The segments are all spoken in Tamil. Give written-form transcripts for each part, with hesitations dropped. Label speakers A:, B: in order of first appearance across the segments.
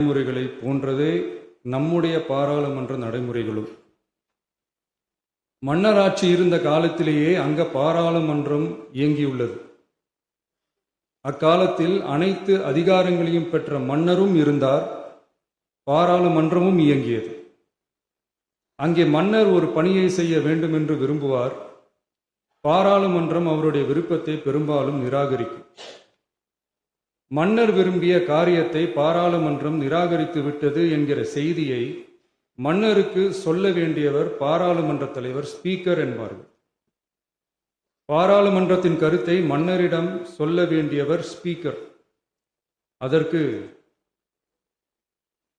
A: நடைமுறைகளை போன்றதே நம்முடைய பாராளுமன்ற நடைமுறைகளும். மன்னராட்சி இருந்த காலத்திலேயே அங்க பாராளுமன்றம் இயங்கியுள்ளது. அக்காலத்தில் அனைத்து அதிகாரங்களையும் பெற்ற மன்னரும் இருந்தார், பாராளுமன்றமும் இயங்கியது. அங்கே மன்னர் ஒரு பணியை செய்ய வேண்டும் என்று விரும்புவார், பாராளுமன்றம் அவருடைய விருப்பத்தை பெரும்பாலும் நிராகரிக்கும். மன்னர் விரும்பிய காரியத்தை பாராளுமன்றம் நிராகரித்து விட்டது என்கிற செய்தியை மன்னருக்கு சொல்ல வேண்டியவர் பாராளுமன்ற தலைவர், ஸ்பீக்கர் என்பார்கள். பாராளுமன்றத்தின் கருத்தை மன்னரிடம் சொல்ல வேண்டியவர் ஸ்பீக்கர். அதற்கு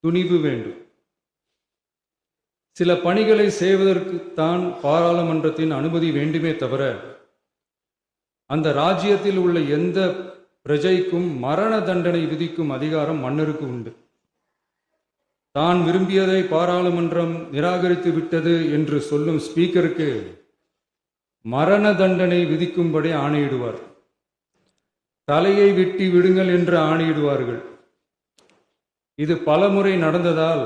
A: துணிவு வேண்டும். சில பணிகளை செய்வதற்குத்தான் பாராளுமன்றத்தின் அனுமதி வேண்டுமே தவிர அந்த ராஜ்யத்தில் உள்ள எந்த பிரஜைக்கும் மரண தண்டனை விதிக்கும் அதிகாரம் மன்னருக்கு உண்டு. தான் விரும்பியதை பாராளுமன்றம் நிராகரித்து விட்டது என்று சொல்லும் ஸ்பீக்கருக்கு மரண தண்டனை விதிக்கும்படி ஆணையிடுவார். தலையை வெட்டி விடுங்கள் என்று ஆணையிடுவார்கள். இது பலமுறை நடந்ததால்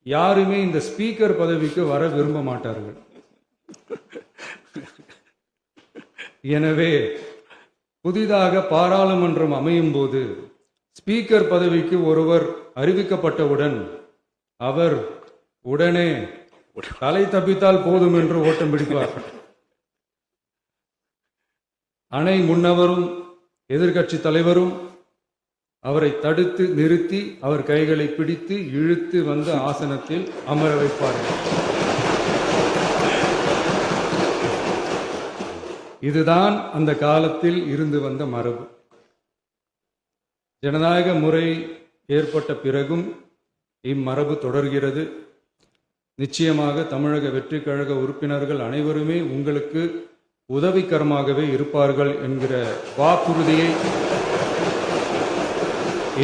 A: யாருமே இந்த ஸ்பீக்கர் பதவிக்கு வர விரும்ப மாட்டார்கள். எனவே புதிதாக பாராளுமன்றம் அமையும் போது ஸ்பீக்கர் பதவிக்கு ஒருவர் அறிவிக்கப்பட்டவுடன் அவர் உடனே தலை தப்பித்தால் போதும் என்று ஓட்டம் பிடிப்பார். அணை முன்னவரும் எதிர்கட்சி தலைவரும் அவரை தடுத்து நிறுத்தி அவர் கைகளை பிடித்து இழுத்து வந்து ஆசனத்தில் அமர வைப்பார்கள். இதுதான் அந்த காலத்தில் இருந்து வந்த மரபு. ஜனநாயக முறை ஏற்பட்ட பிறகும் இம்மரபு தொடர்கிறது. நிச்சயமாக தமிழக வெற்றி கழக உறுப்பினர்கள் அனைவருமே உங்களுக்கு உதவிகரமாகவே இருப்பார்கள் என்கிற வாக்குறுதியை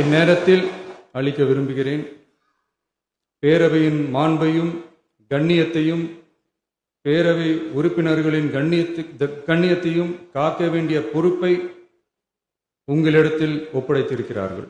A: இந்நேரத்தில் அளிக்க விரும்புகிறேன். பேரவையின் மாண்பையும் கண்ணியத்தையும் பேரவை உறுப்பினர்களின் கண்ணியத்தையும் காக்க வேண்டிய பொறுப்பை உங்களிடத்தில் ஒப்படைத்திருக்கிறார்கள்.